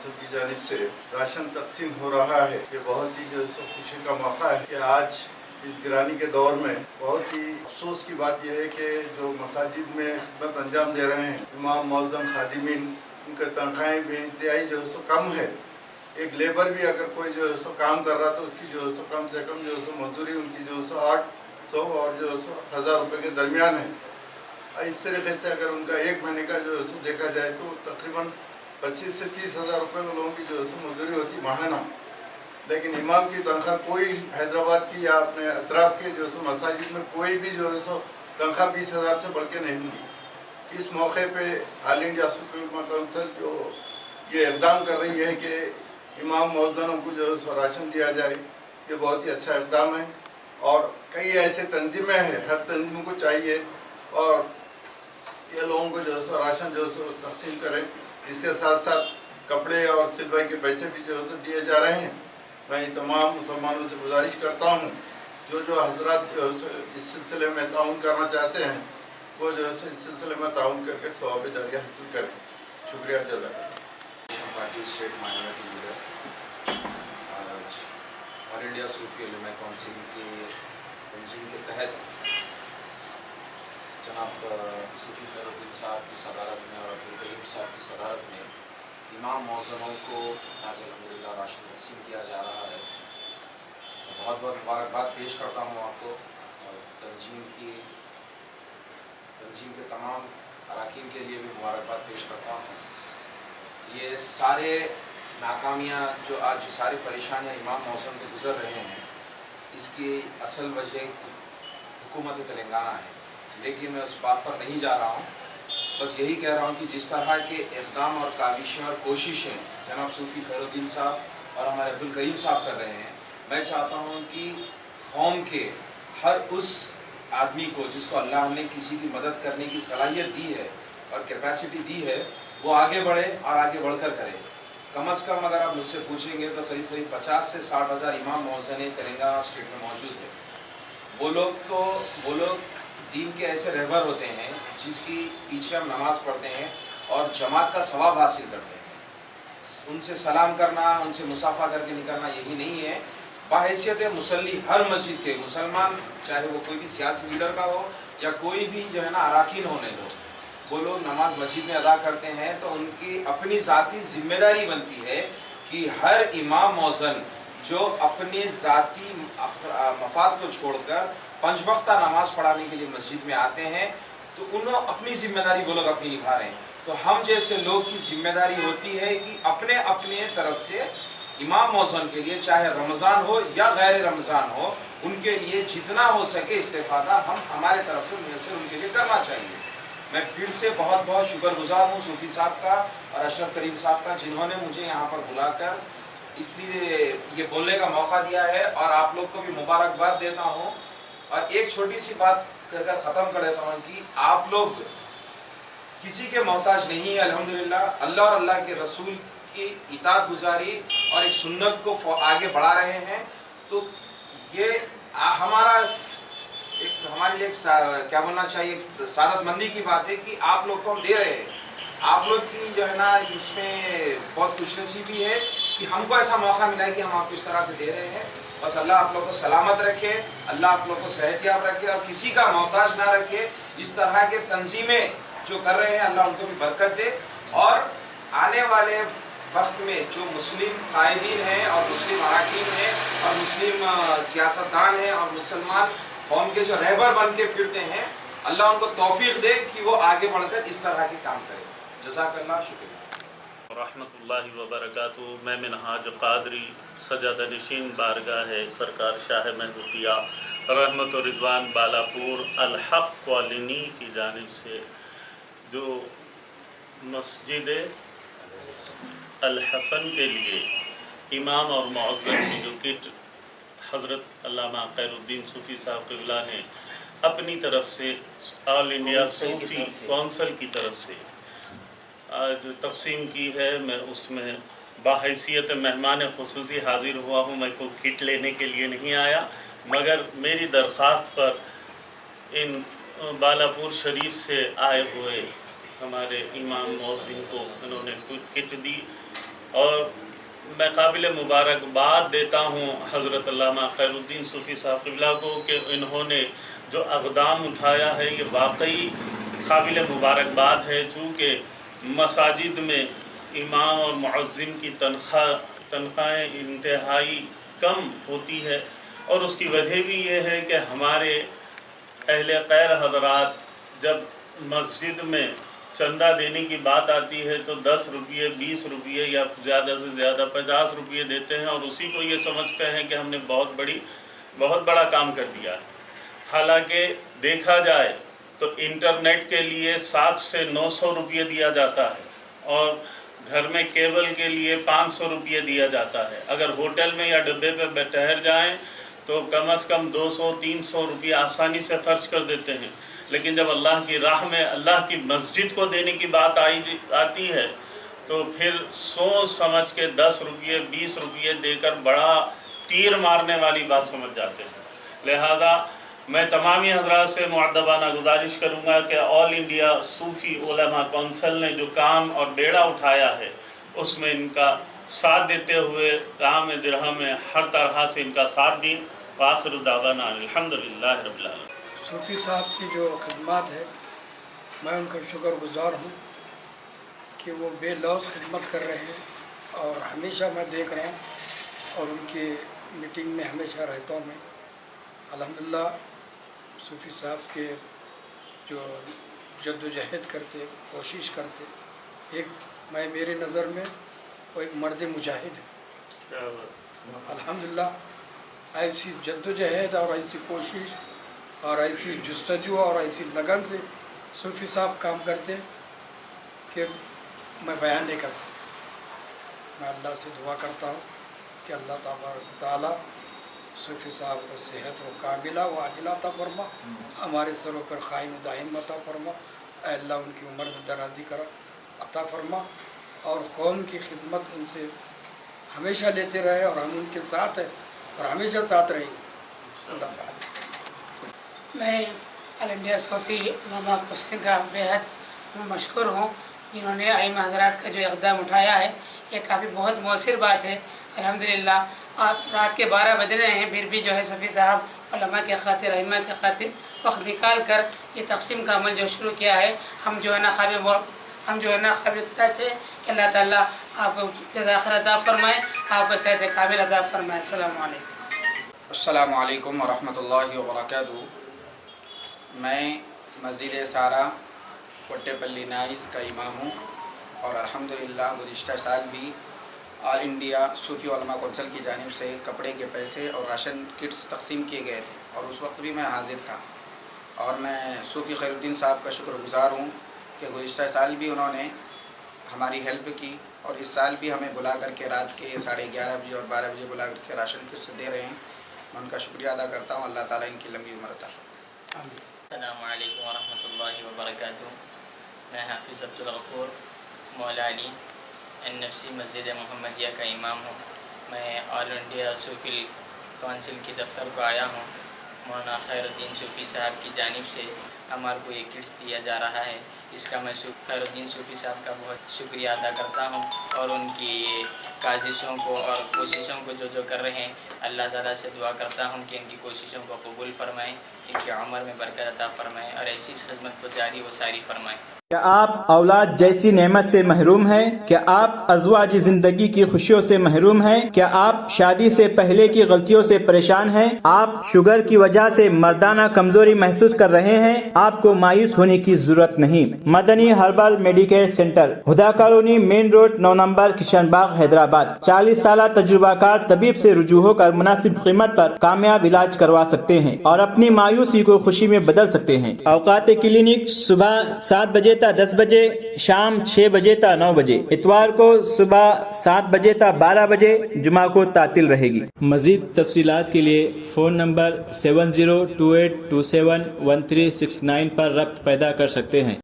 Council की जानिब से राशन तकसीम हो रहा है। ये बहुत ही जो खुशी का मौका है कि आज इस गिरानी के दौर में बहुत ही अफसोस की बात यह है कि जो मसाजिद में खिदमत अंजाम दे रहे हैं इमाम, मौज़िन, खादिमीन, उनके तनख्वाहें भी इंतहाई जो है कम है। एक लेबर भी अगर कोई जो है काम कर रहा तो उसकी जो है कम से कम जो है मजदूरी उनकी जो है 800 और जो है 1000 रुपये के दरमियान है। इस तरीके से अगर उनका एक महीने का जो है देखा जाए तो तकरीबन 25 से 30 हज़ार रुपये लोगों की जो है मजदूरी होती माहाना। लेकिन इमाम की तनख्वाह कोई हैदराबाद की या अपने अतराफ के जो है मसाजिद में कोई भी जो है तनख्वाह 20,000 से बढ़ के नहीं होगी। इस मौके पे ऑल इंडिया सुफी उलमा कौंसिल जो ये इक़दाम कर रही है कि इमाम मौज़िनों को जो है राशन दिया जाए, ये बहुत ही अच्छा इक़दाम है। और कई ऐसे तंजीमें हैं, हर तंजीम को चाहिए और ये लोगों को जो है राशन जो है तकसीम करें। इसके साथ साथ कपड़े और सिलवाई के पैसे भी जो है दिए जा रहे हैं। मैं तमाम मुसलमानों से गुजारिश करता हूँ जो हजरत जो इस सिलसिले में ताउन करना चाहते हैं वो जो है इस सिलसिले में ताउन करके सवाब जारिया हासिल करें। शुक्रिया जज़ाकल्लाह। पार्टी स्टेट माइनॉरिटी लीडर आज ऑल इंडिया सूफी उलमा कौंसिल के तंजीम के तहत जनाब सूफी खैरुद्दीन साहब की सदारत में और अब्दुल करीम साहब की सदारत में इमाम मौज़िनों को आज अल्हम्दुलिल्लाह राशन तकसीम किया जा रहा है। बहुत बहुत मुबारकबाद पेश करता हूँ आपको और तंजीम के तमाम अरकान के लिए भी मुबारकबाद पेश करता हूँ। ये सारे नाकामियाँ जो आज सारी परेशानियाँ इमाम मौज़िन को गुज़र रहे हैं इसकी असल वजह हुकूमत तेलंगाना है, लेकिन मैं उस बात पर नहीं जा रहा हूँ। बस यही कह रहा हूँ कि जिस तरह के इक़दाम और काविशें और कोशिशें जनाब सूफ़ी खैरुद्दीन साहब और हमारे अब्दुल करीम साहब कर रहे हैं, मैं चाहता हूँ कि कौम के हर उस आदमी को जिसको अल्लाह ने किसी की मदद करने की सलाहियत दी है और कैपेसिटी दी है वो आगे बढ़े और आगे बढ़कर करे। कम अज़ कम अगर आप मुझसे पूछेंगे तो करीब 50 से 60 हज़ार इमाम मौज़िन तेलंगाना स्टेट में मौजूद है। वो लोग दीन के ऐसे रहबर होते हैं जिसकी पीछे हम नमाज़ पढ़ते हैं और जमात का सवाब हासिल करते हैं। उनसे सलाम करना, उनसे मुसाफा करके निकलना यही नहीं है। बाहैसियत मुसल्ली हर मस्जिद के मुसलमान, चाहे वो कोई भी सियासी लीडर का हो या कोई भी जो है ना अरकान होने दो, वो लोग नमाज मस्जिद में अदा करते हैं तो उनकी अपनी ज़ाती ज़िम्मेदारी बनती है कि हर इमाम मौज़िन जो अपने ज़ाती मफाद को छोड़कर 5 वक्ता नमाज़ पढ़ाने के लिए मस्जिद में आते हैं तो उन्होंने अपनी ज़िम्मेदारी वो लोग अपनी निभा रहे हैं। तो हम जैसे लोग की ज़िम्मेदारी होती है कि अपने अपने तरफ से इमाम मौज़िन के लिए चाहे रमज़ान हो या गैर रमज़ान हो उनके लिए जितना हो सके इस्तेफ़ादा हम हमारे तरफ से मुयस्सर उनके लिए करना चाहिए। मैं फिर से बहुत बहुत शुक्रगुज़ार हूँ सूफ़ी साहब का और अशरफ करीम साहब का जिन्होंने मुझे यहाँ पर बुलाकर इतनी ये बोलने का मौका दिया है और आप लोग को भी मुबारकबाद देता हूँ। और एक छोटी सी बात कर ख़त्म कर देता हूँ कि आप लोग किसी के मोहताज नहीं है। अल्हम्दुलिल्लाह अल्लाह और अल्लाह के रसूल की इताअत गुजारी और एक सुन्नत को आगे बढ़ा रहे हैं। तो ये हमारे लिए क्या बोलना चाहिए, एक सादतमंदी की बात है कि आप लोग को हम दे रहे हैं। आप लोग की जो है ना इसमें बहुत खुशनसीबी है कि हमको ऐसा मौका मिला है कि हम आपको इस तरह से दे रहे हैं। बस अल्लाह आप लोग को सलामत रखे, अल्लाह आप लोग को सेहतयाब रखे और किसी का मोहताज ना रखे। इस तरह के तंजीमें जो कर रहे हैं अल्लाह उनको भी बरकत दे और आने वाले वक्त में जो मुस्लिम कायदीन हैं और मुस्लिम अरकान हैं और मुस्लिम सियासतदान हैं और मुसलमान कौम के जो रहबर बन के फिरते हैं अल्लाह उनको तौफीक दे कि वो आगे बढ़कर इस तरह के काम करें। जज़ाकल्लाह, शुक्रिया रहमतुल्लाहि व बरकातुहू। मैं मिनहाज क़ादरी सजादा नशीन बारगाह है सरकार शाह महबूबिया रहमत और रिज़वान बालापुर अल-हक़ कॉलोनी की जानिब से जो मस्जिद अल-हसन के लिए इमाम और मुअज़्ज़िन की जो किट हज़रत अल्लामा खैरुद्दीन सूफ़ी साहब क़िबला ने अपनी तरफ से ऑल इंडिया सूफ़ी कौंसिल की तरफ से आज तकसीम की है, मैं उसमें बाहैसियत मेहमान ख़ुसूसी हाज़िर हुआ हूँ। मैं को किट लेने के लिए नहीं आया, मगर मेरी दरख्वास्त पर इन बालापुर शरीफ से आए हुए हमारे इमाम मौज़िन को उन्होंने किट दी اور میں قابل مبارکباد دیتا ہوں حضرت علامہ خیر الدین صوفی صاحب قبلہ کو کہ انہوں نے جو اقدام اٹھایا ہے یہ واقعی قابل مبارکباد ہے، چونکہ مساجد میں امام اور معظم کی تنخواہیں انتہائی کم ہوتی ہے، اور اس کی وجہ بھی یہ ہے کہ ہمارے اہل خیر حضرات جب مسجد میں چندہ دینے کی بات آتی ہے تو 10 روپیے 20 روپیے یا زیادہ سے زیادہ 50 روپیے دیتے ہیں، اور اسی کو یہ سمجھتے ہیں کہ ہم نے بہت بڑا کام کر دیا ہے۔ حالانکہ دیکھا جائے تو انٹرنیٹ کے لیے 700 سے 900 روپیے دیا جاتا ہے، اور گھر میں کیبل کے لیے 500 روپیے دیا جاتا ہے۔ اگر ہوٹل میں یا ڈبے پہ ٹھہر جائیں تو کم از کم 200-300 روپیے آسانی سے خرچ کر دیتے ہیں، لیکن جب اللہ کی راہ میں اللہ کی مسجد کو دینے کی بات آتی ہے تو پھر سوچ سمجھ کے 10 روپیے 20 روپیے دے کر بڑا تیر مارنے والی بات سمجھ جاتے ہیں۔ لہذا میں تمامی حضرات سے مؤدبانہ گزارش کروں گا کہ آل انڈیا صوفی علماء کونسل نے جو کام اور بیڑا اٹھایا ہے اس میں ان کا ساتھ دیتے ہوئے کام درہم میں ہر طرح سے ان کا ساتھ دیں۔ وآخر دعوانا الحمدللہ رب العالمین۔ صوفی صاحب کی جو خدمات ہے میں ان کا شکر گزار ہوں کہ وہ بے لوث خدمت کر رہے ہیں، اور ہمیشہ میں دیکھ رہا ہوں اور ان کی میٹنگ میں ہمیشہ رہتا ہوں میں۔ الحمدللہ صوفی صاحب کے جو جد و جہد کرتے، کوشش کرتے، میری نظر میں وہ ایک مرد مجاہد ہے۔ الحمدللہ ایسی جد و جہد اور ایسی کوشش اور ایسی جستجو اور ایسی لگن سے صوفی صاحب کام کرتے کہ میں بیان نہیں کر سکتا۔ میں اللہ سے دعا کرتا ہوں کہ اللہ تبارک تعالیٰ صوفی صاحب کو صحت و کاملہ و عاجلہ عطا فرما، ہمارے سروں پر قائم و دائم عطا فرما، اے اللہ ان کی عمر میں درازی کرا عطا فرما، اور قوم کی خدمت ان سے ہمیشہ لیتے رہے، اور ہم ان کے ساتھ ہیں اور ہمیشہ ساتھ رہیں گے اللہ تعالیٰ۔ میں آل انڈیا صوفی علماء کونسل کا بےحد مشکور ہوں، جنہوں نے ائمہ حضرات کا جو اقدام اٹھایا ہے یہ کافی بہت مؤثر بات ہے۔ الحمدللہ آپ رات کے 12 بج رہے ہیں، پھر بھی جو ہے صوفی صاحب علماء کے خاطر، ائمہ کے خاطر وقت نکال کر یہ تقسیم کا عمل جو شروع کیا ہے، ہم جو ہے نا قابل فتح سے کہ اللہ تعالیٰ آپ کو جزائے خیر عطا فرمائے، آپ کو صحت کامل عطا فرمائے۔ السلام علیکم۔ السلام علیکم ورحمۃ اللہ وبرکاتہ۔ میں مسجد سارا کوٹے پلی نائس کا امام ہوں، اور الحمدللہ گزشتہ سال بھی آل انڈیا صوفی علماء کونسل کی جانب سے کپڑے کے پیسے اور راشن کٹس تقسیم کیے گئے تھے، اور اس وقت بھی میں حاضر تھا، اور میں صوفی خیر الدین صاحب کا شکر گزار ہوں کہ گزشتہ سال بھی انہوں نے ہماری ہیلپ کی، اور اس سال بھی ہمیں بلا کر کے رات کے 11:30 بجے اور 12 بجے بلا کر کے راشن کٹس دے رہے ہیں۔ میں ان کا شکریہ ادا کرتا ہوں، اللہ تعالیٰ ان کی لمبی عمر عطا فرمائے۔ السلام علیکم ورحمۃ اللہ وبرکاتہ۔ میں حافظ عبدالغفور مولا علی النفسی مسجد محمدیہ کا امام ہوں۔ میں آل انڈیا صوفی کونسل کی دفتر کو آیا ہوں۔ مولانا خیر الدین صوفی صاحب کی جانب سے ہمارے کو یہ کٹس دیا جا رہا ہے، اس کا میں خیر الدین صوفی صاحب کا بہت شکریہ ادا کرتا ہوں، اور ان کی کاوشوں کو اور کوششوں کو جو کر رہے ہیں، اللہ تعالیٰ سے دعا کرتا ہوں کہ ان کی کوششوں کو قبول فرمائیں، ان کی عمر میں برکت عطا فرمائیں، اور ایسی خدمت کو جاری و ساری فرمائیں۔ کیا آپ اولاد جیسی نعمت سے محروم ہیں؟ کیا آپ ازواج زندگی کی خوشیوں سے محروم ہیں؟ کیا آپ شادی سے پہلے کی غلطیوں سے پریشان ہیں؟ آپ شوگر کی وجہ سے مردانہ کمزوری محسوس کر رہے ہیں؟ آپ کو مایوس ہونے کی ضرورت نہیں۔ Madani herbal Medicare centre, Huda colony, main road, 9 number, Kishan Bagh, Hyderabad. 40 سالہ تجربہ کار طبیب سے رجوع ہو کر مناسب قیمت پر کامیاب علاج کروا سکتے ہیں اور اپنی مایوسی کو خوشی میں بدل سکتے ہیں۔ اوقات کلینک صبح 7 بجے تا 10 بجے، شام 6 بجے تا 9 بجے، اتوار کو صبح 7 بجے تا 12 بجے، جمعہ کو تعطیل رہے گی۔ مزید تفصیلات کے لیے فون نمبر 7028271369 پر رابطہ پیدا کر سکتے ہیں۔